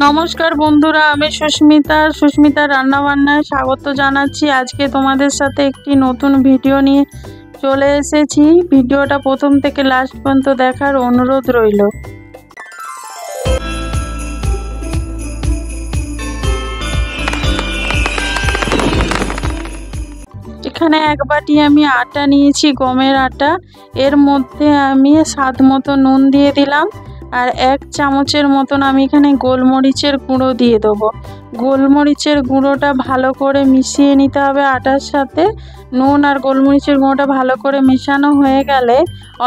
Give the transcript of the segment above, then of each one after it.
নমস্কার বন্ধুরা, আমি সুস্মিতা রান্নাবান্নায় স্বাগত জানাচ্ছি। আজকে তোমাদের সাথে একটি নতুন ভিডিও নিয়ে চলে এসেছি। ভিডিওটা প্রথম থেকে লাস্ট পর্যন্ত দেখার অনুরোধ রইল। এখানে এক বাটি আমি আটা নিয়েছি, গমের আটা। এর মধ্যে আমি স্বাদ মতো নুন দিয়ে দিলাম, আর 1 চামচের মতন আমি এখানে গোলমরিচের গুঁড়ো দিয়ে দেবো। গোলমরিচের গুঁড়োটা ভালো করে মিশিয়ে নিতে হবে আটার সাথে। নুন আর গোলমরিচের গুঁড়োটা ভালো করে মেশানো হয়ে গেলে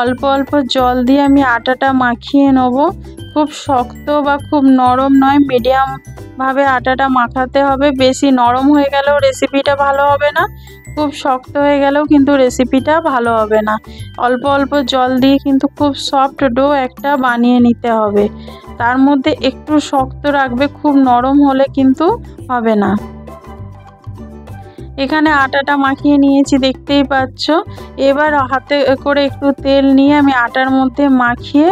অল্প অল্প জল দিয়ে আমি আটাটা মাখিয়ে নেব। খুব শক্ত বা খুব নরম নয়, মিডিয়াম ভাবে আটাটা মাখাতে হবে। বেশি নরম হয়ে গেলেও রেসিপিটা ভালো হবে না, খুব শক্ত হয়ে গেলেও কিন্তু রেসিপিটা ভালো হবে না। অল্প অল্প জল দিয়ে কিন্তু খুব সফট ডো একটা বানিয়ে নিতে হবে। তার মধ্যে একটু শক্ত রাখবে, খুব নরম হলে কিন্তু হবে না। এখানে আটাটা মাখিয়ে নিয়েছি, দেখতেই পাচ্ছ। এবার হাতে করে একটু তেল নিয়ে আমি আটার মধ্যে মাখিয়ে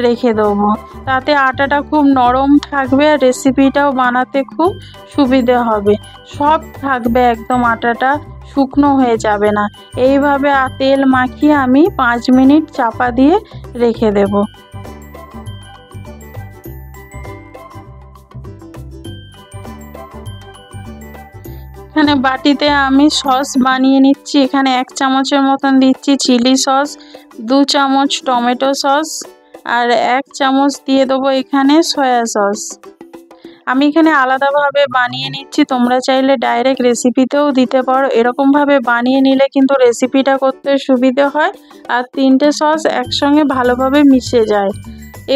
রেখে দেবো। তাতে আটাটা খুব নরম থাকবে আর রেসিপিটাও বানাতে খুব সুবিধে হবে। সফট থাকবে একদম, আটাটা শুকনো হয়ে যাবে না। এইভাবে তেল মাখিয়ে আমি 5 মিনিট চাপা দিয়ে রেখে দেবো। এখানে বাটিতে আমি সস বানিয়ে নিচ্ছি। এখানে 1 চামচের মতন দিচ্ছি চিলি সস, 2 চামচ টমেটো সস, আর 1 চামচ দিয়ে দেবো এখানে সয়া সস। আমি এখানে আলাদাভাবে বানিয়ে নিচ্ছি, তোমরা চাইলে ডাইরেক্ট রেসিপিতেও দিতে পারো। এরকমভাবে বানিয়ে নিলে কিন্তু রেসিপিটা করতে সুবিধে হয় আর 3টে সস একসঙ্গে ভালোভাবে মিশে যায়।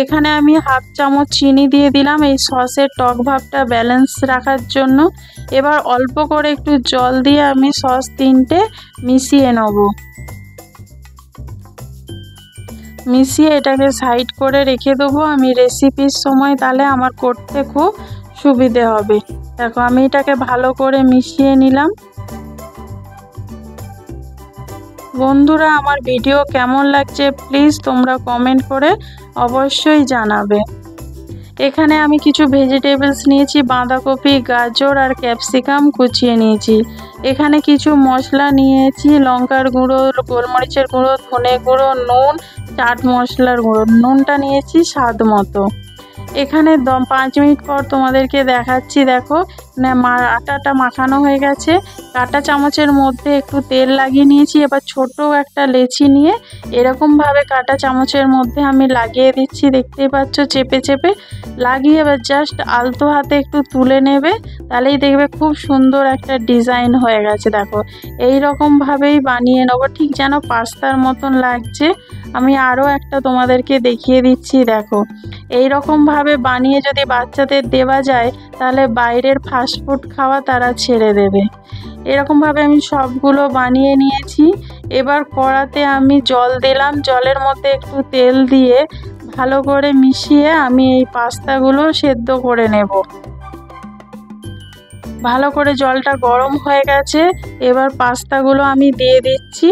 এখানে আমি 1/2 চামচ চিনি দিয়ে দিলাম এই সসের টক ভাবটা ব্যালেন্স রাখার জন্য। এবার অল্প করে একটু জল দিয়ে আমি সস 3টে মিশিয়ে নেব। মিশিয়ে এটাকে সাইড করে রেখে দেবো আমি রেসিপির সময়, তাহলে আমার করতে খুব সুবিধে হবে। দেখো আমি এটাকে ভালো করে মিশিয়ে নিলাম। বন্ধুরা, আমার ভিডিও কেমন লাগছে প্লিজ তোমরা কমেন্ট করে অবশ্যই জানাবে। এখানে আমি কিছু ভেজিটেবলস নিয়েছি, বাঁধাকপি, গাজর আর ক্যাপসিকাম কুচিয়ে নিয়েছি। এখানে কিছু মশলা নিয়েছি, লঙ্কার গুঁড়ো, গোলমরিচের গুঁড়ো, ধনে গুঁড়ো, নুন, চাট মশলার গুঁড়ো। নুনটা নিয়েছি স্বাদ মতো। এখানে 5 মিনিট পর তোমাদেরকে দেখাচ্ছি। দেখো আটাটা মাখানো হয়ে গেছে। কাঁটা চামচের মধ্যে একটু তেল লাগিয়ে নিয়েছি। এবার ছোট একটা লেচি নিয়ে এরকমভাবে কাঁটা চামচের মধ্যে আমি লাগিয়ে দিচ্ছি, দেখতেই পাচ্ছ। চেপে চেপে লাগিয়ে এবার জাস্ট আলতো হাতে একটু তুলে নেবে, তাহলেই দেখবে খুব সুন্দর একটা ডিজাইন হয়ে গেছে। দেখো এই রকমভাবেই বানিয়ে নেবো, ঠিক যেন পাস্তার মতন লাগছে। আমি আরও একটা তোমাদেরকে দেখিয়ে দিচ্ছি। দেখো এই রকমভাবে বানিয়ে যদি বাচ্চাদের দেওয়া যায়, তাহলে বাইরের ফাস্টফুড খাওয়া তারা ছেড়ে দেবে। এরকমভাবে আমি সবগুলো বানিয়ে নিয়েছি। এবার কড়াতে আমি জল দিলাম, জলের মধ্যে একটু তেল দিয়ে ভালো করে মিশিয়ে আমি এই পাস্তাগুলো সেদ্ধ করে নেব। ভালো করে জলটা গরম হয়ে গেছে, এবার পাস্তাগুলো আমি দিয়ে দিচ্ছি।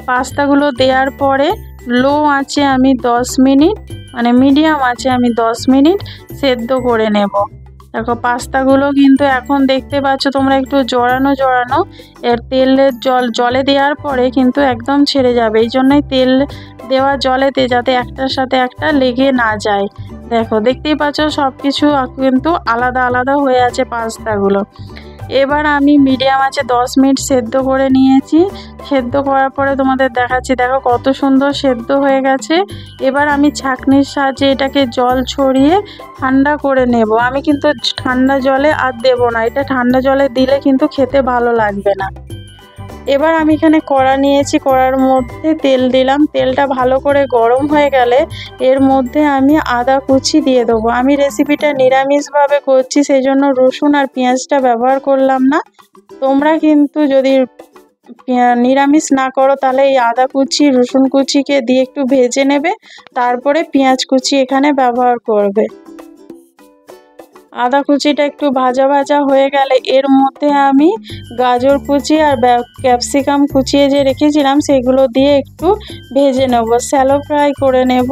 পাস্তাগুলো দেওয়ার পরে লো আঁচে আমি 10 মিনিট, মানে মিডিয়াম আঁচে আমি 10 মিনিট সেদ্ধ করে নেব। দেখো পাস্তাগুলো কিন্তু এখন দেখতে পাচ্ছ তোমরা একটু জড়ানো জড়ানো। এর তেলের জলে দেওয়ার পরে কিন্তু একদম ছেড়ে যাবে, এই জন্যই তেল দেওয়া জলেতে, যাতে একটার সাথে একটা লেগে না যায়। দেখো দেখতেই পাচ্ছ সব কিছু কিন্তু আলাদা আলাদা হয়ে আছে পাস্তাগুলো। এবার আমি মিডিয়াম আঁচে 10 মিনিট সেদ্ধ করে নিয়েছি। সেদ্ধ করার পরে তোমাদের দেখাচ্ছি। দেখো কত সুন্দর সেদ্ধ হয়ে গেছে। এবার আমি ছাঁকনির সাহায্যে এটাকে জল ছড়িয়ে ঠান্ডা করে নেব। আমি কিন্তু ঠান্ডা জলে আর দেবো না, এটা ঠান্ডা জলে দিলে কিন্তু খেতে ভালো লাগবে না। এবার আমি এখানে কড়া নিয়েছি, কড়ার মধ্যে তেল দিলাম। তেলটা ভালো করে গরম হয়ে গেলে এর মধ্যে আমি আদা কুচি দিয়ে দেবো। আমি রেসিপিটা নিরামিষভাবে করছি, সেই জন্য রসুন আর পেঁয়াজটা ব্যবহার করলাম না। তোমরা কিন্তু যদি নিরামিষ না করো, তাহলে এই আদা কুচি রসুন কুচিকে দিয়ে একটু ভেজে নেবে, তারপরে পেঁয়াজ কুচি এখানে ব্যবহার করবে। আদা কুচিটা একটু ভাজা ভাজা হয়ে গেলে এর মধ্যে আমি গাজর কুচি আর ক্যাপসিকাম কুচিয়ে যে রেখেছিলাম সেগুলো দিয়ে একটু ভেজে নেব, শ্যালো ফ্রাই করে নেব।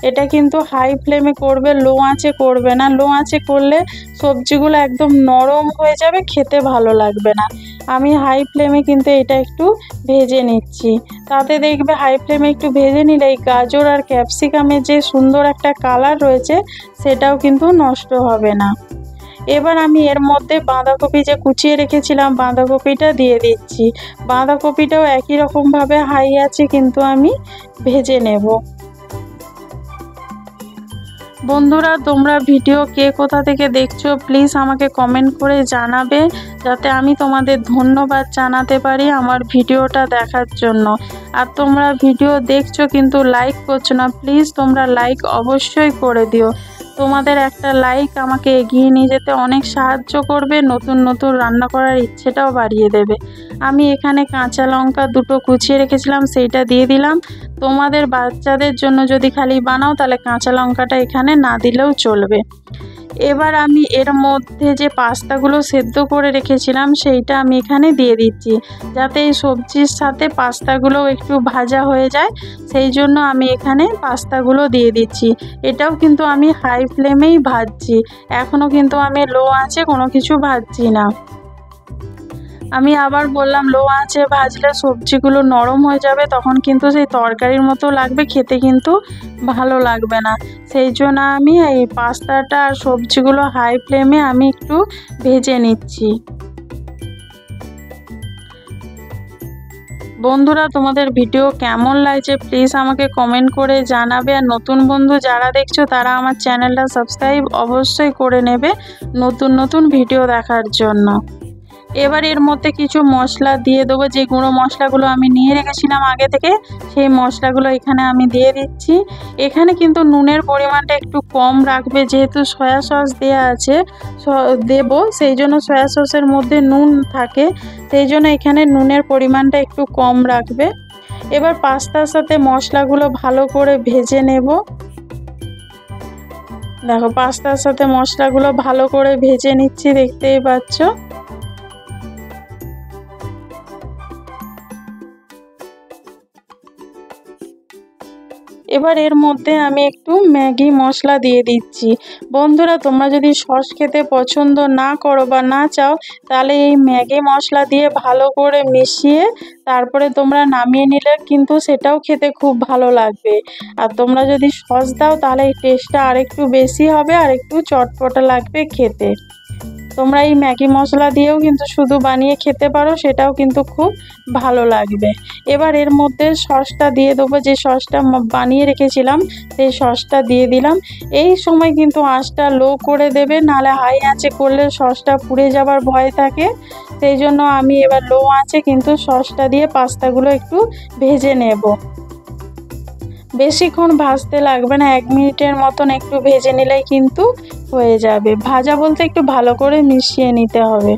এটা কিন্তু হাই ফ্লেমে করবে, লো আঁচে করবে না। লো আঁচে করলে সবজিগুলো একদম নরম হয়ে যাবে, খেতে ভালো লাগবে না। আমি হাই ফ্লেমে কিন্তু এটা একটু ভেজে নিচ্ছি। তাতে দেখবে হাই ফ্লেমে একটু ভেজে নিলে এই গাজর আর ক্যাপসিকামের যে সুন্দর একটা কালার রয়েছে সেটাও কিন্তু নষ্ট হবে না। এবার আমি এর মধ্যে বাঁধাকপি যে কুচিয়ে রেখেছিলাম বাঁধাকপিটা দিয়ে দিচ্ছি। বাঁধাকপিটাও একই রকমভাবে হাই আছে কিন্তু আমি ভেজে নেব। বন্ধুরা, তোমরা ভিডিও কে কোথা থেকে দেখছো প্লিজ আমাকে কমেন্ট করে জানাবে, যাতে আমি তোমাদের ধন্যবাদ জানাতে পারি আমার ভিডিওটা দেখার জন্য। আর তোমরা ভিডিও দেখছো কিন্তু লাইক করছো না, প্লিজ তোমরা লাইক অবশ্যই করে দিও। তোমাদের একটা লাইক আমাকে এগিয়ে নিয়ে যেতে অনেক সাহায্য করবে, নতুন নতুন রান্না করার ইচ্ছেটাও বাড়িয়ে দেবে। আমি এখানে কাঁচা লঙ্কা দুটো কুচিয়ে রেখেছিলাম সেইটা দিয়ে দিলাম। তোমাদের বাচ্চাদের জন্য যদি খালি বানাও তাহলে কাঁচা লঙ্কাটা এখানে না দিলেও চলবে। এবার আমি এর মধ্যে যে পাস্তাগুলো সেদ্ধ করে রেখেছিলাম সেইটা আমি এখানে দিয়ে দিচ্ছি, যাতে এই সবজির সাথে পাস্তাগুলো একটু ভাজা হয়ে যায়। সেই জন্য আমি এখানে পাস্তাগুলো দিয়ে দিচ্ছি। এটাও কিন্তু আমি হাই ফ্লেমেই ভাজছি, এখনও কিন্তু আমি লো আঁচে কোনো কিছু ভাজছি না। আমি আবার বললাম লো আঁচে ভাজলে সবজিগুলো নরম হয়ে যাবে, তখন কিন্তু সেই তরকারির মতো লাগবে, খেতে কিন্তু ভালো লাগবে না। সেই জন্য আমি এই পাস্তাটা আর সবজিগুলো হাই ফ্লেমে আমি একটু ভেজে নিচ্ছি। বন্ধুরা, তোমাদের ভিডিও কেমন লাগছে প্লিজ আমাকে কমেন্ট করে জানাবে। আর নতুন বন্ধু যারা দেখছো তারা আমার চ্যানেলটা সাবস্ক্রাইব অবশ্যই করে নেবে নতুন নতুন ভিডিও দেখার জন্য। এবার এর মধ্যে কিছু মশলা দিয়ে দেবো, যে গুঁড়ো মশলাগুলো আমি নিয়ে রেখেছিলাম আগে থেকে সেই মশলাগুলো এখানে আমি দিয়ে দিচ্ছি। এখানে কিন্তু নুনের পরিমাণটা একটু কম রাখবে, যেহেতু সয়া সস দেওয়া আছে দেবো, সেই জন্য সয়া সসের মধ্যে নুন থাকে, সেই জন্য এখানে নুনের পরিমাণটা একটু কম রাখবে। এবার পাস্তার সাথে মশলাগুলো ভালো করে ভেজে নেব। দেখো পাস্তার সাথে মশলাগুলো ভালো করে ভেজে নিচ্ছি, দেখতেই পাচ্ছ। এবার এর মধ্যে আমি একটু ম্যাগি মশলা দিয়ে দিচ্ছি। বন্ধুরা, তোমরা যদি সস খেতে পছন্দ না করো বা না চাও তাহলে এই ম্যাগি মশলা দিয়ে ভালো করে মিশিয়ে তারপরে তোমরা নামিয়ে নিলে কিন্তু সেটাও খেতে খুব ভালো লাগবে। আর তোমরা যদি সস দাও তাহলে এই টেস্টটা আরেকটু বেশি হবে আর একটু চটপটা লাগবে খেতে। তোমরা এই ম্যাগি মশলা দিয়েও কিন্তু শুধু বানিয়ে খেতে পারো, সেটাও কিন্তু খুব ভালো লাগবে। এবার এর মধ্যে সসটা দিয়ে দেবো, যে সসটা বানিয়ে রেখেছিলাম সেই সসটা দিয়ে দিলাম। এই সময় কিন্তু আঁচটা লো করে দেবে, নাহলে হাই আঁচে করলে সসটা পুড়ে যাবার ভয় থাকে। সেই জন্য আমি এবার লো আঁচে কিন্তু সসটা দিয়ে পাস্তাগুলো একটু ভেজে নেব। বেশিক্ষণ ভাজতে লাগবে না, 1 মিনিটের মতন একটু ভেজে নিলেই কিন্তু হয়ে যাবে। ভাজা বলতে একটু ভালো করে মিশিয়ে নিতে হবে।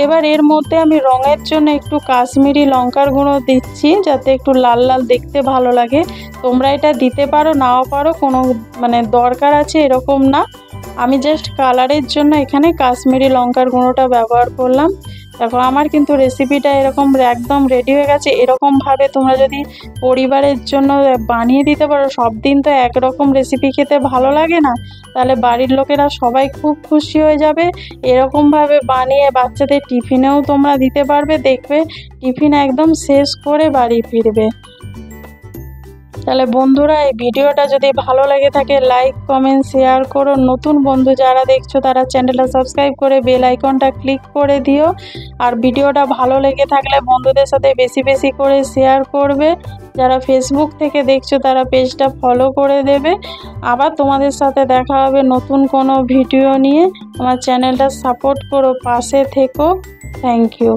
এবার এর মধ্যে আমি রঙের জন্য একটু কাশ্মীরি লঙ্কার গুঁড়ো দিচ্ছি, যাতে একটু লাল লাল দেখতে ভালো লাগে। তোমরা এটা দিতে পারো নাও পারো, কোনো দরকার আছে এরকম না। আমি জাস্ট কালারের জন্য এখানে কাশ্মীরি লঙ্কার গুঁড়োটা ব্যবহার করলাম। দেখো আমার কিন্তু রেসিপিটা এরকম একদম রেডি হয়ে গেছে। এরকমভাবে তোমরা যদি পরিবারের জন্য বানিয়ে দিতে পারো, সব দিন তো একরকম রেসিপি খেতে ভালো লাগে না, তাহলে বাড়ির লোকেরা সবাই খুব খুশি হয়ে যাবে। এরকমভাবে বানিয়ে বাচ্চাদের টিফিনেও তোমরা দিতে পারবে, দেখবে টিফিন একদম শেষ করে বাড়ি ফিরবে। তাহলে বন্ধুরা, এই ভিডিওটা যদি ভালো লাগে থাকে লাইক কমেন্ট শেয়ার করো। নতুন বন্ধু যারা দেখছো তারা চ্যানেলটা সাবস্ক্রাইব করে বেল আইকনটা ক্লিক করে দিও। আর ভিডিওটা ভালো লেগে থাকলে বন্ধুদের সাথে বেশি বেশি করে শেয়ার করবে। যারা ফেসবুক থেকে দেখছো তারা পেজটা ফলো করে দেবে। আবার তোমাদের সাথে দেখা হবে নতুন কোনো ভিডিও নিয়ে। আমার চ্যানেলটা সাপোর্ট করো, পাশে থেকো। Thank you.